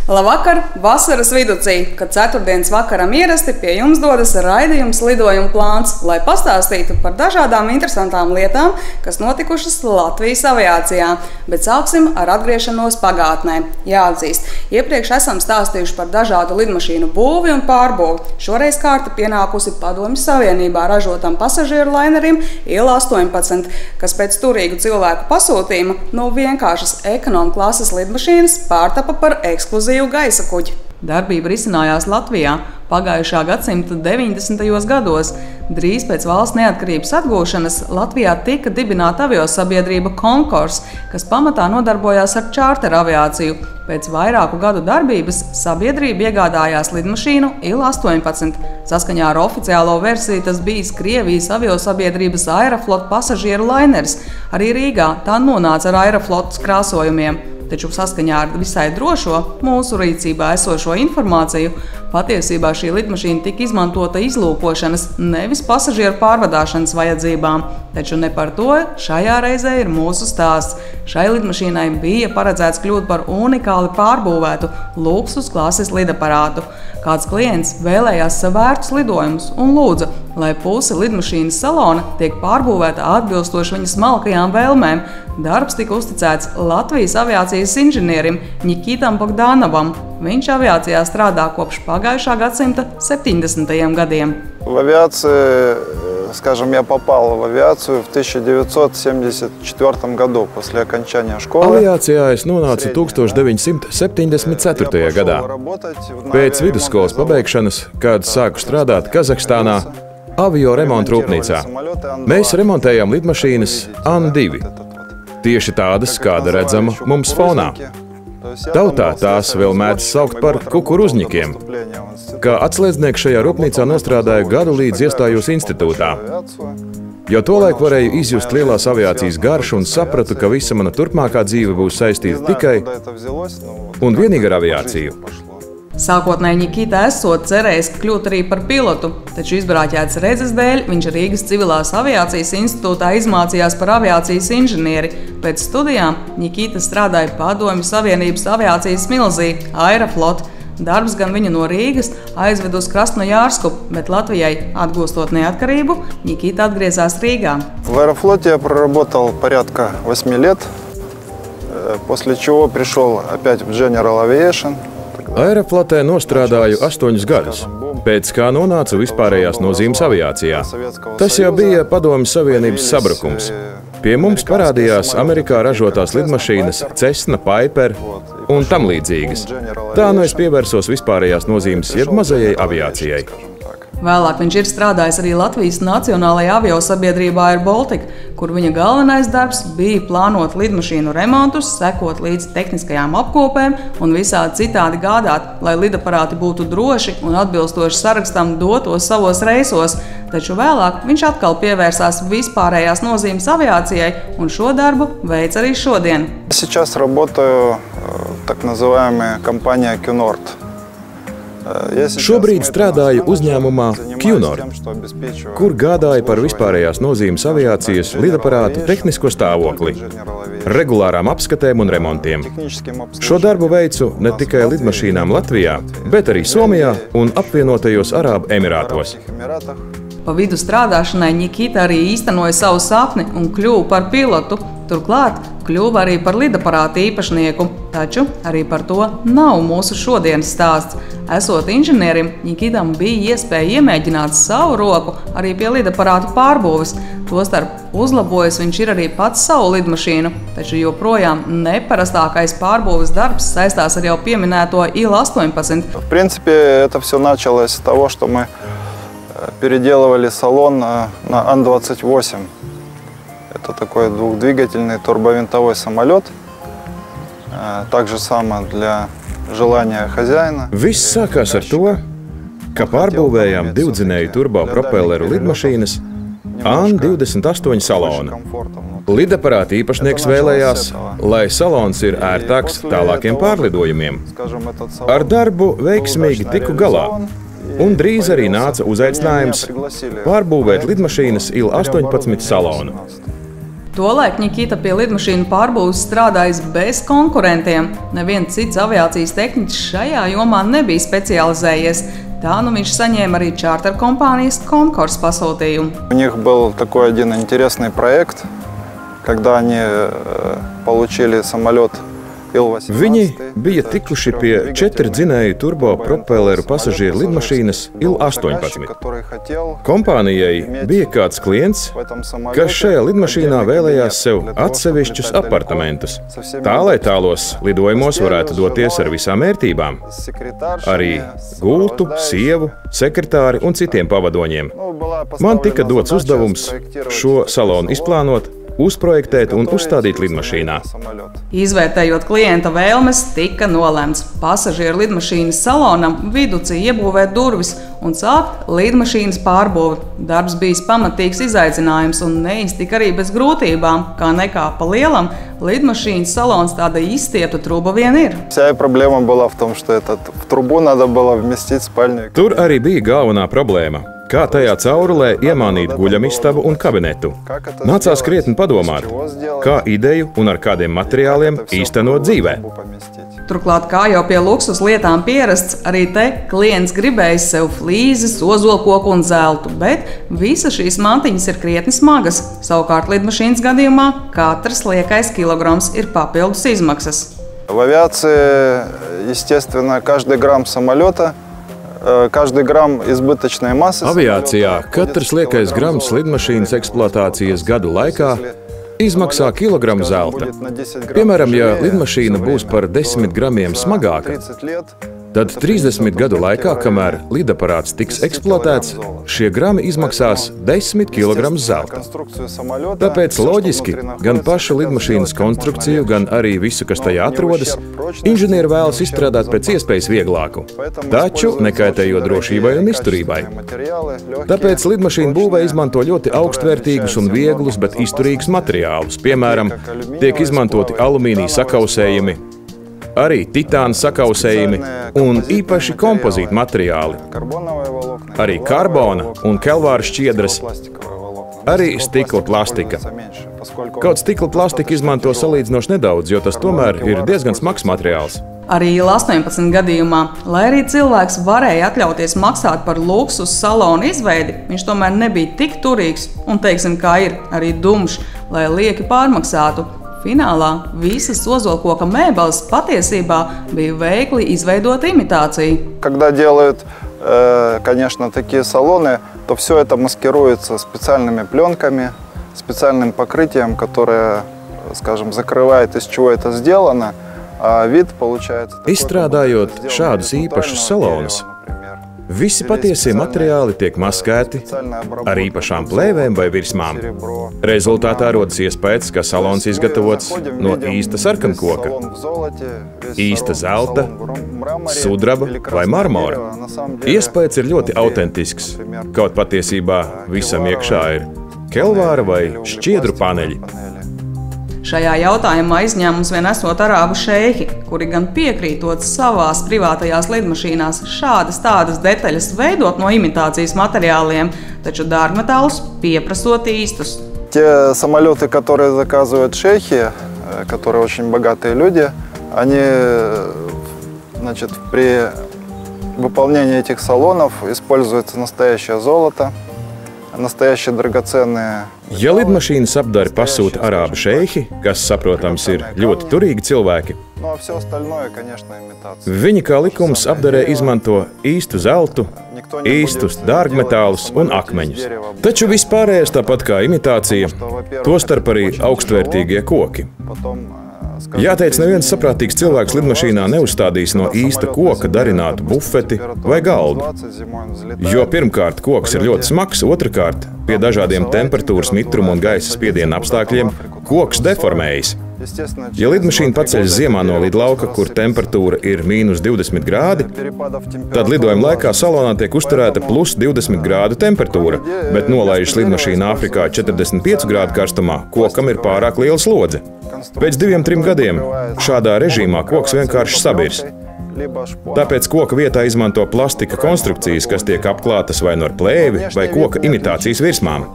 Labvakar, vasaras viducī, kad ceturtdienas vakaram ierasti pie jums dodas raidījums Lidojuma plāns, lai pastāstītu par dažādām interesantām lietām, kas notikušas Latvijas aviācijā. Bet sāksim ar atgriešanos pagātnē. Jāatzīst, iepriekš esam stāstījuši par dažādu lidmašīnu būvi un pārbūvi. Šoreiz kārta pienākusi Padomju Savienībā ražotam pasažieru lainerim Il-18, kas pēc turīgu cilvēku pasūtījuma no vienkāršas ekonomu klases lidmašīnas pārtapa par ekskluzīvu gaisa kuģi. Darbība risinājās Latvijā pagājušā gadsimta 90. gados. Drīz pēc valsts neatkarības atgūšanas Latvijā tika dibināta aviosabiedrība Konkurs, kas pamatā nodarbojās ar čārteru aviāciju. Pēc vairāku gadu darbības sabiedrība iegādājās lidmašīnu Il-18. Saskaņā ar oficiālo versiju tas bijis Krievijas aviosabiedrības Aeroflot pasažieru laineris. Arī Rīgā tā nonāca ar Aeroflotas krāsojumiem. Taču saskaņā ar visai drošo mūsu rīcībā esošo informāciju, patiesībā šī lidmašīna tika izmantota izlūkošanas, nevis pasažieru pārvadāšanas vajadzībām. Taču ne par to šajā reizē ir mūsu stāsts. Šai lidmašīnai bija paredzēts kļūt par unikāli pārbūvētu luksus klases lidaparātu. Kāds klients vēlējās savērtus lidojumus un lūdza, lai puse lidmašīnas salona tiek pārbūvēta atbilstoši viņa smalkajām vēlmēm. Darbs tika uzticēts Latvijas aviācijas inženierim Nikitam Bogdanovam. Viņš aviācijā strādā kopš pagājušā gadsimta 70. gadiem. В авиации, скажем, я попал в авиацию в 1974 году после окончания школы. Aviācijā es nonācu 1974. gadā. Pēc vidusskolas pabeigšanas, kad sāku strādāt Kazahstānā, avio remonta rūpnīcā. Mēs remontējām lidmašīnas An-2. Tieši tādas, kāda redzama mums fonā. Tautā tās vēl mēdz saukt par kukuruzņikiem. Kā atslēdznieks šajā rūpnīcā nostrādāju gadu līdz iestājos institūtā. Jo tolaik varēju izjust lielās aviācijas garšu un sapratu, ka visa mana turpmākā dzīve būs saistīta tikai un vienīgi ar aviāciju. Sākotnēji Nikita esot cerējis kļūt arī par pilotu, taču izbrāķēts redzes dēļ viņš Rīgas Civilās aviācijas institūtā izmācījās par aviācijas inženieri. Pēc studijām Nikita strādāja Padomju Savienības aviācijas milzī Aeroflot. Darbs gan viņu no Rīgas aizved uz Krasnojarsku, bet Latvijai atgūstot neatkarību, Nikita atgriezās Rīgā. В Аэрофлоте я проработал порядка 8 лет, после чего пришел опять в General Aviation. Aeroflotē nostrādāju 8 gadus, pēc kā nonācu vispārējās nozīmes aviācijā. Tas jau bija Padomju Savienības sabrukums. Pie mums parādījās Amerikā ražotās lidmašīnas Cessna, Piper un tam līdzīgas. Tā nu es pievērsos vispārējās nozīmes jeb mazajai aviācijai. Vēlāk viņš ir strādājis arī Latvijas Nacionālajā aviosabiedrībā Air Baltica, kur viņa galvenais darbs bija plānot lidmašīnu remontus, sekot līdz tehniskajām apkopēm un visādi citādi gādāt, lai lidaparāti būtu droši un atbilstoši sarakstam dotos savos reisos. Taču vēlāk viņš atkal pievērsās vispārējās nozīmes aviācijai un šo darbu veic arī šodien. Сейчас работаю так называемая компания Q-Nord. Šobrīd strādāju uzņēmumā Q-Nord, kur gādāju par vispārējās nozīmes aviācijas lidaparātu tehnisko stāvokli, regulārām apskatēm un remontiem. Šo darbu veicu ne tikai lidmašīnām Latvijā, bet arī Somijā un apvienotajos Arābu Emirātos. Pa vidu strādāšanai Nikita arī īstenoja savu sapni un kļuva par pilotu. Turklāt kļuva arī par lidaparātu īpašnieku, taču arī par to nav mūsu šodienas stāsts. Esot inženierim, Nikitam bija iespēja iemēģināt savu roku arī pie lidaparātu pārbūves. Tostarp uzlabojis viņš ir arī pats savu lidmašīnu, taču joprojām neparastākais pārbūves darbs saistās ar jau pieminēto Il-18. В принципе, это все началось с того, что мы переделывали салон на Ан-28. Это такой двухдвигательный турбовинтовой самолет. Так же самое для желания хозяина. Viss sākās ar to, ka pārbūvējām divdzinēju turbopropelleru lidmašīnas An-28 salonu. Lidaparāta īpašnieks vēlējās, lai salons ir ērtāks tālākiem pārlidojumiem. Ar darbu veiksmīgi tiku galā. Un drīz arī nāca uzaicinājums pārbūvēt lidmašīnas Il-18 salonu. Tolaik Nikita pie lidmašīnu pārbūves strādājis bez konkurentiem. Neviens cits aviācijas tehniķis šajā jomā nebija specializējies. Tā nu viņš saņēma arī čārterkompānijas Concors pasūtījumu. У них был такой один интересный проект, когда они получили самолет Il-18. Viņi bija tikuši pie 4 dzinēju turbopropelleru pasažieru lidmašīnas Il-18. Kompānijai bija kāds klients, kas šajā lidmašīnā vēlējās sev atsevišķus apartamentus, tā lai tālos lidojumos varētu doties ar visām ērtībām. Arī gultu, sievu, sekretāri un citiem pavadoņiem. Man tika dots uzdevums šo salonu izplānot, uzprojektēt un uzstādīt lidmašīnā. Izvērtējot klienta vēlmes, tika nolemts pasažieru lidmašīnas salonam viducī iebūvēt durvis un sākt lidmašīnas pārbūvi. Darbs bijis pamatīgs izaicinājums un neiztika arī bez grūtībām, kā nekā pa lielam lidmašīnas salons tāda izstiepta truba vien ir. Вся проблема была в том, что в трубу надо было вместить спальню. Tur arī bija galvenā problēma. Kā tajā caurulē iemānīt guļamistabu un kabinetu. Nācās krietni padomāt, kā ideju un ar kādiem materiāliem īstenot dzīvē. Turklāt, kā jau pie luksus lietām pierasts, arī te klients gribējis sev flīzes, ozolkoku un zeltu, bet visas šīs mantiņas ir krietni smagas. Savukārt lidmašīnas gadījumā katrs liekais kilograms ir papildus izmaksas. В авиации, естественно, каждый грамм самолета, каждый грамм избыточной массы. Aviācijā katrs liekais grams lidmašīnas eksploatācijas gadu laikā izmaksā kilogramu zelta. Piemēram, ja lidmašīna būs par 10 gramiem smagāka, tad 30 gadu laikā, kamēr lidaparāts tiks eksploatēts, šie grami izmaksās 10 kg zelta. Tāpēc loģiski gan pašu lidmašīnas konstrukciju, gan arī visu, kas tajā atrodas, inženieri vēlas izstrādāt pēc iespējas vieglāku, taču nekaitējot drošībai un izturībai. Tāpēc lidmašīnu būvē izmanto ļoti augstvērtīgus un vieglus, bet izturīgus materiālus. Piemēram, tiek izmantoti alumīnija sakausējumi, arī titāna sakausējumi un īpaši kompozīta materiāli, arī karbona un kelvāra šķiedras, arī stikla plastika. Kaut stikla plastika izmanto salīdzinoši nedaudz, jo tas tomēr ir diezgan smags materiāls. Arī Il-18 gadījumā, lai arī cilvēks varēja atļauties maksāt par luksus salonu izveidi, viņš tomēr nebija tik turīgs un, teiksim, kā ir, arī dumšs, lai lieki pārmaksātu. Finālā visas ozolkoka mēbeles patiesībā bija veikli izveidota imitācija. Когда делают, конечно, такие салоны, то все это маскируется специальными пленками, специальным покрытием, которое, скажем, закрывает, из чего это сделано, а вид получается. Izstrādājot šādus īpašus salonus, visi patiesie materiāli tiek maskēti ar īpašām plēvēm vai virsmām. Rezultātā rodas iespējas, ka salons izgatavots no īsta sarkankoka, īsta zelta, sudraba vai marmora. Iespējas ir ļoti autentisks, kaut patiesībā visam iekšā ir kelvāra vai šķiedru paneļi. Šajā jautājumā izņēmums vien esot arābu šeihi, kuri gan piekrītot savās privātajās lidmašīnās šādas tādas detaļas veidot no imitācijas materiāliem, taču dārgmetālus pieprasot īstus. Те самолеты, которые заказывают шейхи, которые очень богатые люди, они, значит, при выполнении этих салонов используется настоящее золото, настоящие драгоценные. Ja lidmašīnas apdari pasūta arābu šeihi, kas, saprotams, ir ļoti turīgi cilvēki, viņi kā likums apdarē izmanto īstu zeltu, īstus dārgmetālus un akmeņus. Taču vispārējais tāpat kā imitācija, tostarp arī augstvērtīgie koki. Jāteic, neviens saprātīgs cilvēks lidmašīnā neuzstādīs no īsta koka darinātu bufeti vai galdu. Jo pirmkārt, koks ir ļoti smags, otrkārt, pie dažādiem temperatūras, mitruma un gaisa spiediena apstākļiem koks deformējas. Ja lidmašīna paceļas ziemā no lidlauka, kur temperatūra ir -20 grādi, tad lidojuma laikā salonā tiek uzturēta +20 grādu temperatūra, bet nolaižas lidmašīna Āfrikā 45 grādu karstumā, kokam ir pārāk liela slodze. Pēc 2–3 gadiem šādā režīmā koks vienkārši sabirs. Tāpēc koka vietā izmanto plastika konstrukcijas, kas tiek apklātas vai no plēvi vai koka imitācijas virsmām.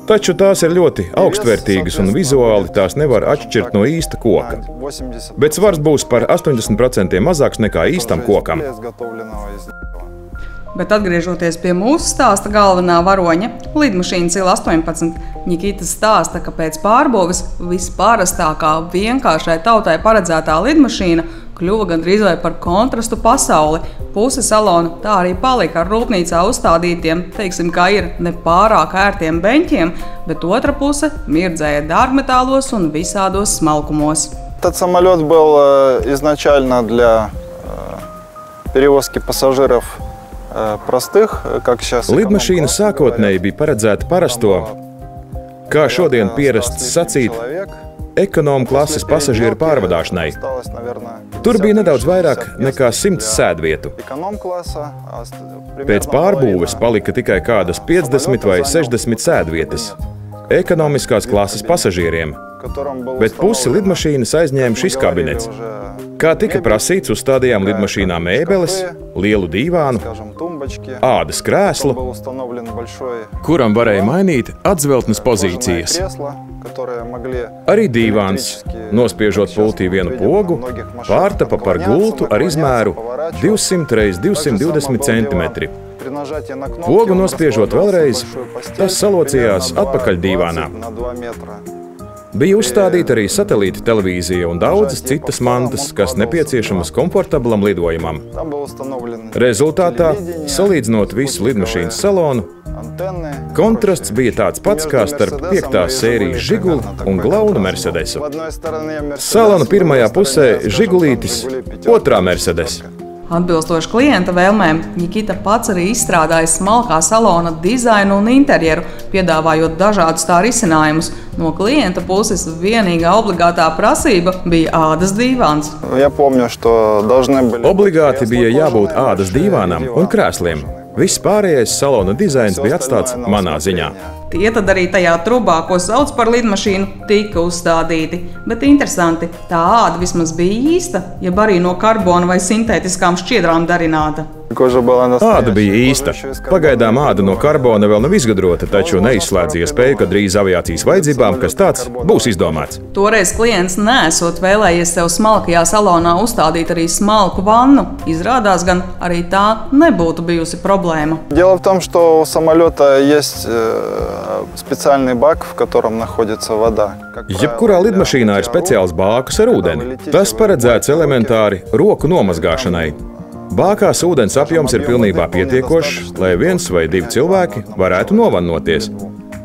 Taču tās ir ļoti augstvērtīgas un vizuāli tās nevar atšķirt no īsta koka. Bet svars būs par 80% mazāks nekā īstam kokam. Bet atgriežoties pie mūsu stāsta galvenā varoņa, lidmašīnas Il-18, Nikita stāsta, ka pēc pārbūves vispārastākā vienkāršai tautai paredzētā lidmašīna kļuva gandrīz vai par kontrastu pasauli. Puse salona tā arī palika ar rūpnīcā uzstādītiem, teiksim, kā ir, ne pārāk ērtiem beņķiem, bet otra puse mirdzēja dārgmetālos un visādos smalkumos. Этот самолет был изначально для перевозки пассажиров простых, как сейчас. Lidmašīna sākotnēji bija paredzēta parasto, kā šodien pierasts sacīt, ekonomu klases pasažieru pārvadāšanai. Tur bija nedaudz vairāk nekā 100 sēdvietu. Pēc pārbūves palika tikai kādas 50 vai 60 sēdvietas ekonomiskās klases pasažieriem, bet pusi lidmašīnas aizņēma šis kabinets. Kā tika prasīts, uzstādījām lidmašīnā mēbeles, lielu dīvānu, ādas krēslu, kuram varēja mainīt atzveltnes pozīcijas. Arī dīvāns, nospiežot pultī vienu pogu, pārtapa par gultu ar izmēru 200 x 220 cm. Pogu nospiežot vēlreiz, tas salocījās atpakaļ dīvānā. Bija uzstādīta arī satelīta televīzija un daudzas citas mantas, kas nepieciešamas komfortablam lidojumam. Rezultātā, salīdzinot visu lidmašīnas salonu, kontrasts bija tāds pats kā starp 5. sērijas Žiguli un glaunu Mercedesu. Salona pirmajā pusē Žigulītis, otrā Mercedes. Atbilstoši klienta vēlmēm, Nikita pats arī izstrādāja smalkā salona dizainu un interjeru, piedāvājot dažādus tā risinājumus. No klienta puses vienīgā obligātā prasība bija ādas dīvāns. Obligāti bija jābūt ādas dīvānam un krēsliem. Viss pārējais salona dizains bija atstāts manā ziņā. Tie tad arī tajā trubā, ko sauc par lidmašīnu, tika uzstādīti. Bet interesanti, tā āda vismaz bija īsta, jeb arī no karbona vai sintētiskām šķiedrām darināta. Āda bija īsta. Pagaidām āda no karbona vēl nav izgudrota, taču neizslēdz iespēju, ka drīz aviācijas vajadzībām kas tāds būs izdomāts. Toreiz klients nesot vēlējies sev smalkajā salonā uzstādīt arī smalku vannu. Izrādās gan arī tā nebūtu bijusi problēma. Дело в том, что у самолета есть специальный бак, в котором находится вода. Jebkurā lidmašīnā ir speciāls bākus ar ūdeni. Tas paredzēts elementāri roku nomazgāšanai. Bākās ūdens apjoms ir pilnībā pietiekošs, lai 1 vai 2 cilvēki varētu novannoties.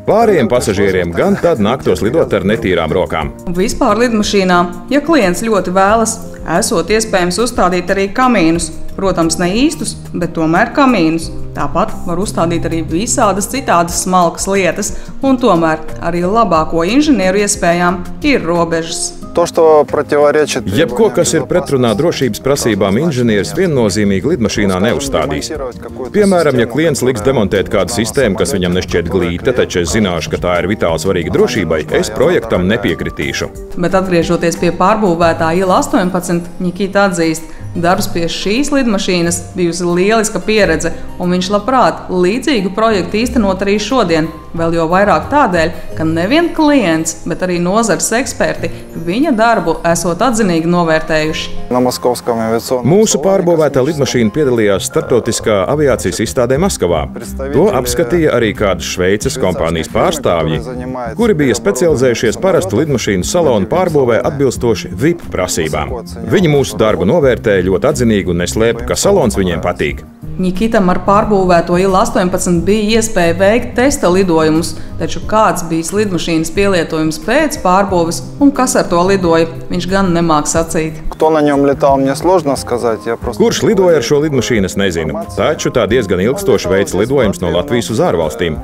Pārējiem pasažieriem gan tad nāktos lidot ar netīrām rokām. Vispār lidmašīnā, ja klients ļoti vēlas, esot iespējams uzstādīt arī kamīnus. Protams, ne īstus, bet tomēr kamīnus. Tāpat var uzstādīt arī visādas citādas smalkas lietas, un tomēr arī labāko inženieru iespējām ir robežas. Jebko, kas ir pretrunā drošības prasībām, inženieris viennozīmīgi lidmašīnā neuzstādīs. Piemēram, ja klients liks demontēt kādu sistēmu, kas viņam nešķiet glīta, taču es zināšu, ka tā ir vitāli svarīga drošībai, es projektam nepiekritīšu. Bet atgriežoties pie pārbūvētā Il-18, Nikita atzīst, darbs pie šīs lidmašīnas bijusi lieliska pieredze, un viņš labprāt līdzīgu projektu īstenot arī šodien. Vēl jau vairāk tādēļ, ka nevien klients, bet arī nozares eksperti viņa darbu esot atzinīgi novērtējuši. Mūsu pārbūvētā lidmašīna piedalījās starptautiskā aviācijas izstādē Maskavā. To apskatīja arī kādas Šveices kompānijas pārstāvji, kuri bija specializējušies parastu lidmašīnu salonu pārbūvē atbilstoši VIP prasībām. Viņi mūsu darbu novērtēja ļoti atzinīgi un neslēpa, ka salons viņiem patīk. Nikitam ar pārbūvēto Il-18 bija iespēja veikt testa lidojumus, taču kāds bija lidmašīnas pielietojums pēc pārbūves un kas ar to lidoja, viņš gan nemāk sacīt. Kurš lidoja ar šo lidmašīnu, es nezinu, taču tā diezgan ilgstoši veids lidojums no Latvijas uz ārvalstīm.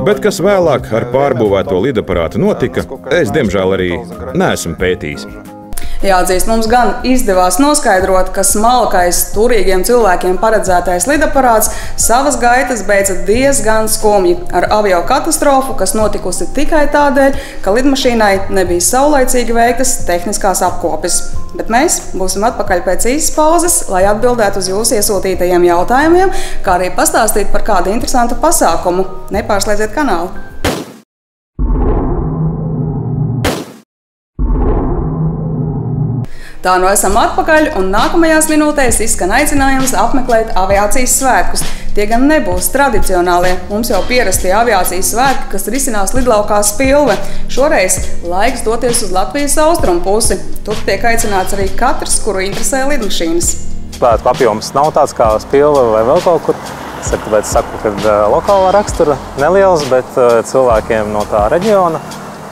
Bet kas vēlāk ar pārbūvēto lidaparātu notika, es diemžēl arī neesmu pētījis. Jāatzīst, mums gan izdevās noskaidrot, ka smalkais, turīgiem cilvēkiem paredzētais lidaparāts savas gaitas beidza diezgan skumji ar avio katastrofu, kas notikusi tikai tādēļ, ka lidmašīnai nebija saulaicīgi veiktas tehniskās apkopes. Bet mēs būsim atpakaļ pēc īsas pauzes, lai atbildētu uz jūsu iesūtītajiem jautājumiem, kā arī pastāstīt par kādu interesantu pasākumu. Nepārslēdziet kanālu! Tā nu esam atpakaļ, un nākamajās minūtēs izskan aicinājums apmeklēt aviācijas svētkus. Tie gan nebūs tradicionālie, mums jau pierastie aviācijas svētki, kas risinās lidlaukā Spilve. Šoreiz laiks doties uz Latvijas austrumu pusi. Tur tiek aicināts arī katrs, kuru interesē lidmašīnas. Svētku apjoms nav tāds kā Spilve vai vēl kaut kur. Es tāpēc saku, ka lokālā rakstura neliels, bet cilvēkiem no tā reģiona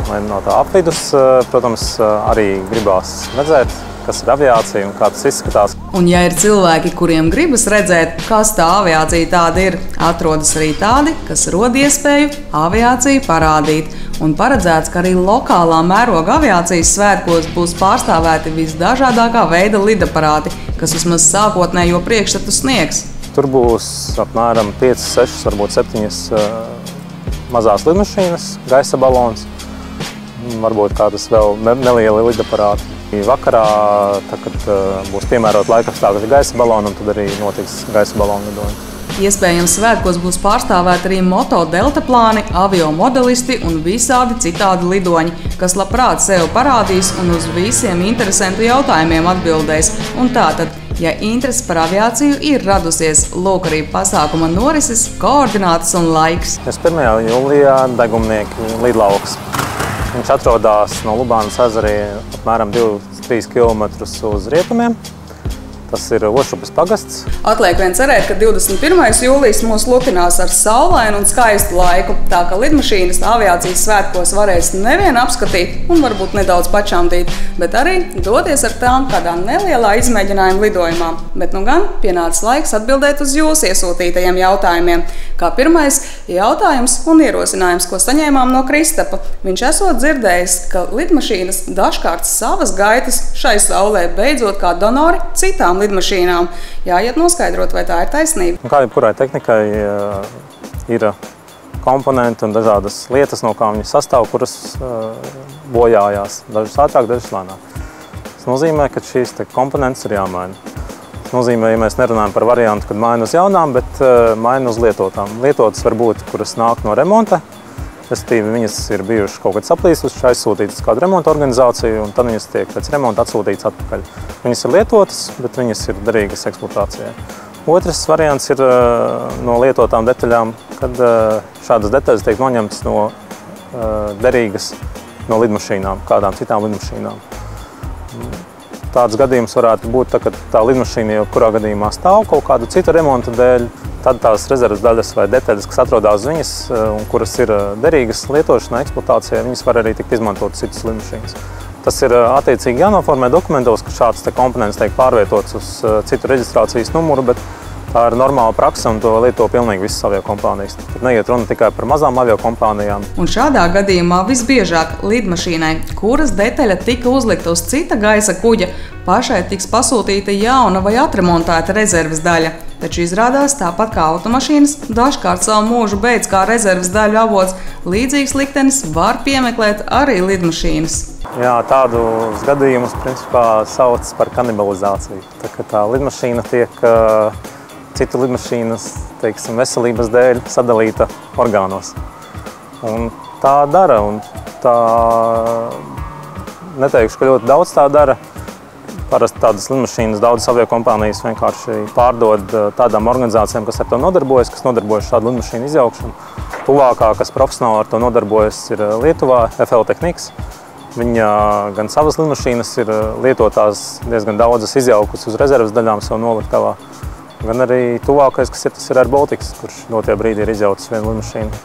vai no tā apvidus, protams, arī gribās redzēt, kas ir aviācija un kā tas izskatās. Un ja ir cilvēki, kuriem gribas redzēt, kas tā aviācija tāda ir, atrodas arī tādi, kas rod iespēju aviāciju parādīt. Un paredzēts, ka arī lokālā mēroga aviācijas svētkos būs pārstāvēti visdažādākā veida lidaparāti, kas vismaz sākotnējo priekšstatu sniegs. Tur būs apmēram 5, 6, varbūt 7 mazās lidmašīnas, gaisa balons, varbūt kādas vēl nelieli lidaparāti. Vakarā, kad būs piemērot laikapstākļi gaisa balonam, tad arī notiks gaisa balonu lidojumi. Iespējams, svētkos būs pārstāvēti arī moto deltaplāni, avio modelisti un visādi citādi lidoņi, kas labprāt sev parādīs un uz visiem interesantu jautājumiem atbildēs. Un tātad, ja interese par aviāciju ir radusies, lūk arī pasākuma norises, koordinātas un laiks. 1. jūlijā Degumnieki lidlauks. Viņš atrodas no Lubānas ezera apmēram 2–3 km uz rietumiem. Tas ir Ošupes pagasts. Atliek vien cerēt, ka 21. jūlijas mūs lutinās ar saulainu un skaistu laiku, tā ka lidmašīnas aviācijas svētkos varēs nevien apskatīt un varbūt nedaudz pačamdīt, bet arī doties ar tām kādā nelielā izmēģinājuma lidojumā. Bet nu gan pienācis laiks atbildēt uz jūsu iesūtītajiem jautājumiem. Kā pirmais jautājums un ierosinājums, ko saņēmām no Kristapa. Viņš esot dzirdējis, ka lidmašīnas dažkārt savas gaitas šai saulē beidzot kā donori citām lidmašīnām. Jāiet noskaidrot, vai tā ir taisnība. Kā jebkurai tehnikai ir komponenti un dažādas lietas, no kā viņi sastāv, kuras bojājās. Dažas ātrāk, dažas lēnāk. Tas nozīmē, ka šīs komponentes ir jāmaina. Tas nozīmē, ja mēs nerunājam par variantu, kad maina uz jaunām, bet maina uz lietotām. Lietotas var būt, kuras nāk no remonta. Respektīvi, viņas ir bijušas kaut kad saplīsušas, aizsūtītas kādu remonta organizāciju, un tad viņas tiek pēc remonta atsūtītas atpakaļ. Viņas ir lietotas, bet viņas ir derīgas eksploatācijai. Otrs variants ir no lietotām detaļām, kad šādas detaļas tiek noņemtas no derīgas no lidmašīnām, kādām citām lidmašīnām. Tāds gadījums varētu būt, kad tā lidmašīna jau kurā gadījumā stāv kaut kādu citu remonta dēļ, tad tās rezerves daļas vai detaļas, kas atrodas uz viņas un kuras ir derīgas lietošanai, eksploatācijai, viņas var arī tikt izmantot citas lidmašīnas. Tas ir attiecīgi jānoformē dokumentos, ka šāds komponents tiek pārvietots uz citu reģistrācijas numuru, bet tā ir normāla praksa un to lieto pilnīgi visas aviokompānijas. Tad neiet runa tikai par mazām aviokompānijām. Un šādā gadījumā visbiežāk lidmašīnai, kuras detaļa tika uzlikta uz cita gaisa kuģa, pašai tiks pasūtīta jauna vai atremontēta rezerves daļa. Taču izrādās, tāpat kā automašīnas, dažkārt savu mūžu beidz kā rezerves daļu avots, līdzīgs liktenis var piemeklēt arī lidmašīnas. Jā, tādus gadījumus principā sauc par kanibalizāciju. Tā lidmašīna tiek citu lidmašīnas, teiksim, veselības dēļ sadalīta orgānos. Un tā dara, un tā neteikšu, ka ļoti daudz tā dara. Parasti tādas lidmašīnas daudzas aviokompānijas vienkārši pārdod tādām organizācijām, kas ar to nodarbojas, kas nodarbojas šādu lidmašīnu izjaukšanu. Tuvākā, kas profesionāli ar to nodarbojas, ir Lietuvā, FL Technics. Viņa gan savas lidmašīnas ir lietotās diezgan daudzas izjaukas uz rezerves daļām savu noliktavā, gan arī tuvākais, kas ir, tas ir Air Baltics, kurš dotajā brīdī ir izjaucis vienu lidmašīnu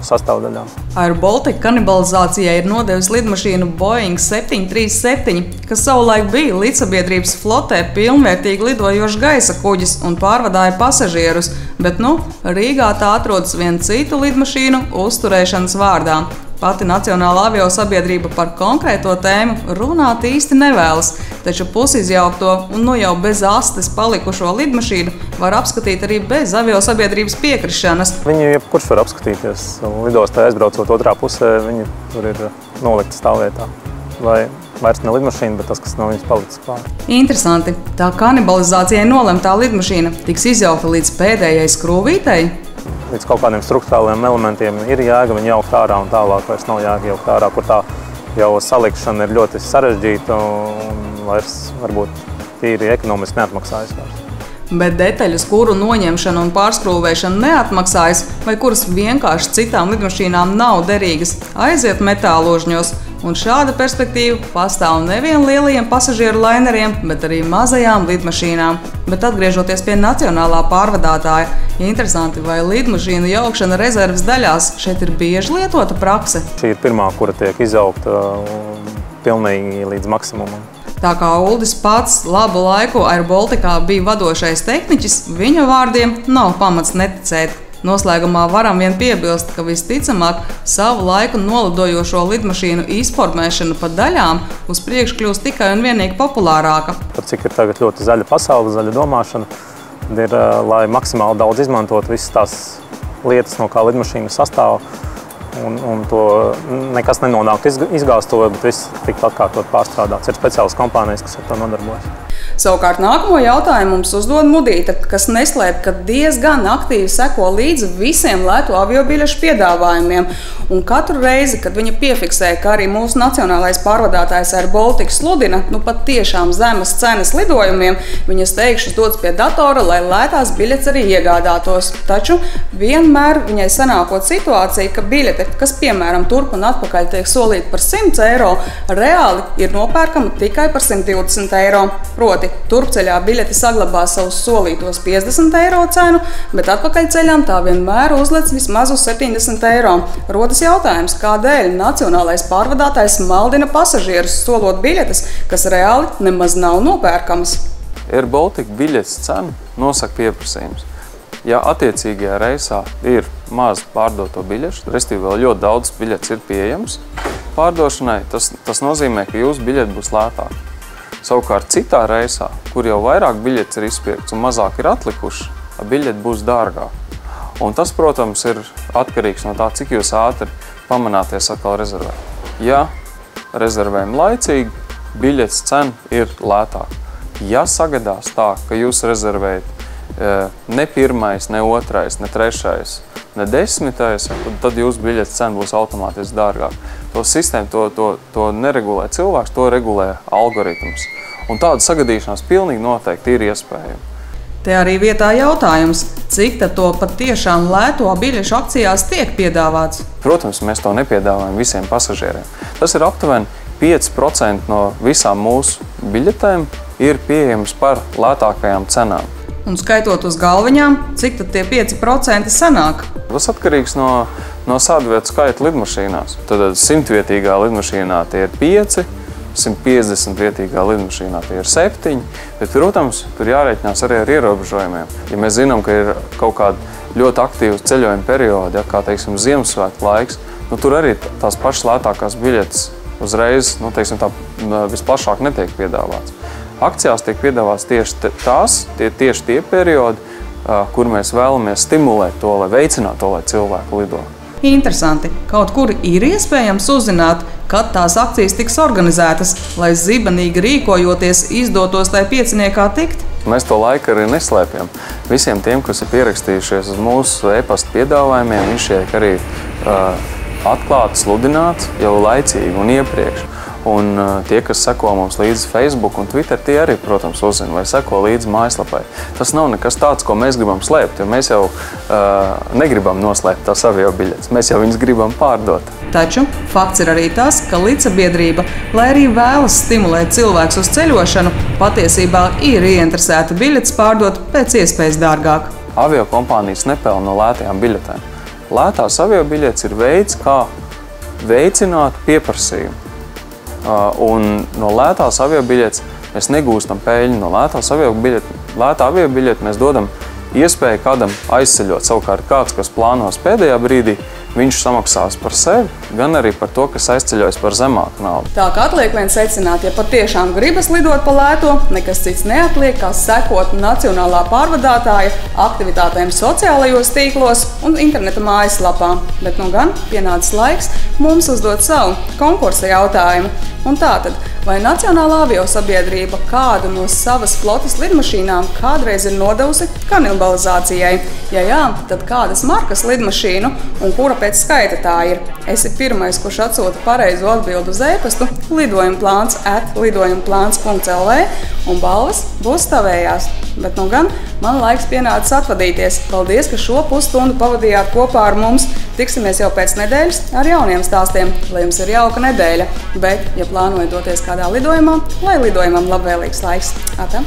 sastāvdaļām. Air Baltica kanibalizācijai ir nodevis lidmašīnu Boeing 737, kas savulaik bija līdzsabiedrības flotē pilnvērtīgi lidojošs gaisa kuģis un pārvadāja pasažierus, bet Rīgā tā atrodas vienu citu lidmašīnu uzturēšanas vārdā. Pati Nacionālā aviosabiedrība par konkrēto tēmu runāt īsti nevēlas, taču pusizjaukto un jau bez astes palikušo lidmašīnu var apskatīt arī bez aviosabiedrības piekrišanas. Viņu jebkurš var apskatīties. Lidostā aizbraucot otrā pusē, viņi tur ir nolikti stāvvietā. Vai vairs ne lidmašīna, bet tas, kas no viņas palicis pāri. Interesanti. Tā kanibalizācijai nolemtā lidmašīna tiks izjaukta līdz pēdējai skrūvītei? Līdz kaut kādiem struktūrāliem elementiem ir jēga viņu jaukt ārā un tālāk vairs nav jēga jaukt ārā, kur tā jau salikšana ir ļoti sarežģīta un vairs varbūt tīri ekonomiski neatmaksājas vairs. Bet detaļas, kuru noņemšana un pārskrūvēšana neatmaksājas, vai kuras vienkārši citām lidmašīnām nav derīgas, aiziet metāložņos. Un šāda perspektīva pastāv nevien lielajiem pasažieru laineriem, bet arī mazajām lidmašīnām. Bet atgriežoties pie nacionālā pārvadātāja, interesanti, vai lidmašīnu jaukšana rezerves daļās šeit ir bieži lietota prakse? Šī ir pirmā, kura tiek izaugta pilnīgi līdz maksimumam. Tā kā Uldis pats labu laiku Air Balticā bija vadošais tehniķis, viņa vārdiem nav pamats neticēt. Noslēgumā varam vien piebilst, ka visticamāk savu laiku nolidojošo lidmašīnu izformēšana pa daļām uz priekšu kļūst tikai un vienīgi populārāka. Par cik ir tagad ļoti zaļa pasaule, zaļa domāšana, tad ir, lai maksimāli daudz izmantot visas tās lietas, no kā lidmašīna sastāv, un to nekas nenonāk izgāstuvē, bet viss tikt atkārtot pārstrādāts. Ir speciālas kompānijas, kas ar to nodarbojas. Savukārt nākamo jautājumu mums uzdod Mudīte, kas neslēp, ka diezgan aktīvi seko līdzi visiem lētu aviobiļešu piedāvājumiem. Un katru reizi, kad viņa piefiksē, ka arī mūsu nacionālais pārvadātājs Air Baltica sludina pat tiešām zemes cenas lidojumiem, viņas teikšas dodas pie datora, lai lētās biļetes arī iegādātos. Taču vienmēr viņai sanākot situācija, ka biļete, kas piemēram turp un atpakaļ tiek solīta par 100 eiro, reāli ir nopērkama tikai par 120 eiro. Proti, turpceļā biļete saglabā savus solītos 50 eiro cenu, bet atpakaļceļām tā vienmēr uzlec vismaz uz 70 eiro. Rodas jautājums, kādēļ nacionālais pārvadātājs maldina pasažierus, solot biļetes, kas reāli nemaz nav nopērkamas. Air Baltica biļetes cenu nosaka pieprasījums. Ja attiecīgajā reisā ir maz pārdoto biļešu, respektīvi vēl ļoti daudz biļetes ir pieejams pārdošanai, tas nozīmē, ka jūsu biļete būs lētāka. Savukārt citā reisā, kur jau vairāk biļetes ir izpirkts un mazāk ir atlikuši, biļete būs dārgāka. Un tas, protams, ir atkarīgs no tā, cik jūs ātri pamanāties atkal rezervēt. Ja rezervējam laicīgi, biļetes cena ir lētāka. Ja sagadās tā, ka jūs rezervējat ne pirmais, ne otrais, ne trešais, ne 10. tad jūsu biļetes cena būs automātiski dārgāka. To sistēmu, to neregulē cilvēks, to regulē algoritms. Un tāda sagadīšanās pilnīgi noteikti ir iespējama. Te arī vietā jautājums, cik tad to patiešām lēto biļešu akcijās tiek piedāvāts? Protams, mēs to nepiedāvājam visiem pasažieriem. Tas ir aptuveni 5% no visām mūsu biļetēm ir pieejams par lētākajām cenām. Un skaitot uz galviņām, cik tad tie 5% sanāk? Tas atkarīgs no sēdvietu skaita lidmašīnās. Tad 100-vietīgā lidmašīnā tie ir 5, 150-vietīgā lidmašīnā tie ir 7, bet, protams, tur jārēķinās arī ar ierobežojumiem. Ja mēs zinām, ka ir kaut kāda ļoti aktīva ceļojuma perioda, kā, teiksim, Ziemassvētku laiks, tur arī tās pašas lētākās biļetes uzreiz, teiksim, tā visplašāk netiek piedāvāts. Akcijās tiek piedāvāts tieši tie periodi, kur mēs vēlamies stimulēt to, lai veicinātu to, lai cilvēku lido. Interesanti. Kaut kur ir iespējams uzzināt, kad tās akcijas tiks organizētas, lai zibenīgi rīkojoties izdotos tai pieciniekā tikt? Mēs to laiku arī neslēpjam. Visiem tiem, kas ir pierakstījušies uz mūsu e-pasta piedāvājumiem, viņš tiek arī atklāti sludināts jau laicīgi un iepriekš. Un tie, kas seko mums līdzi Facebook un Twitter, tie arī, protams, uzzina vai seko līdzi mājaslapai. Tas nav nekas tāds, ko mēs gribam slēpt, jo mēs jau negribam noslēpt tās aviobiļetes. Mēs jau viņas gribam pārdot. Taču fakts ir arī tas, ka lidsabiedrība, lai arī vēlas stimulēt cilvēkus uz ceļošanu, patiesībā ir ieinteresēta biļetes pārdot pēc iespējas dārgāk. Aviokompānijas nepelna no lētajām biļetēm. Lētās aviobiļetes ir veids, kā veicināt pieprasījumu. Un no lētās aviobiļetes mēs negūstam peļņu. No lētā aviobiļete mēs dodam iespēju kādam aizceļot. Savukārt kāds, kas plānos pēdējā brīdī, viņš samaksās par sevi, gan arī par to, kas aizceļojas par zemāku naudu. Tā kā atliek vien secināt, ja patiešām gribas lidot pa lēto, nekas cits neatliek, kā sekot nacionālā pārvadātāja aktivitātēm sociālajos tīklos un interneta mājaslapā. Bet gan pienācis laiks mums uzdot savu konkursa jautājumu. Un tātad, Vai Nacionālā aviosabiedrība kādu no savas flotes lidmašīnām kādreiz ir nodevusi kanibalizācijai? Ja jā, tad kādas markas lidmašīnu un kura pēc skaita tā ir? Esi pirmais, kurš atsūta pareizo atbildu uz e-pastu lidojumplāns@lidojumplāns.lv un balvas būs tavējās. Bet nu gan man laiks pienācis atvadīties. Paldies, ka šo pusstundu pavadījāt kopā ar mums. Tiksimies jau pēc nedēļas ar jauniem stāstiem, lai jums ir jauka nedēļa. Bet, ja plānojat doties kādā lidojumā, lai lidojumam labvēlīgs laiks. Atā!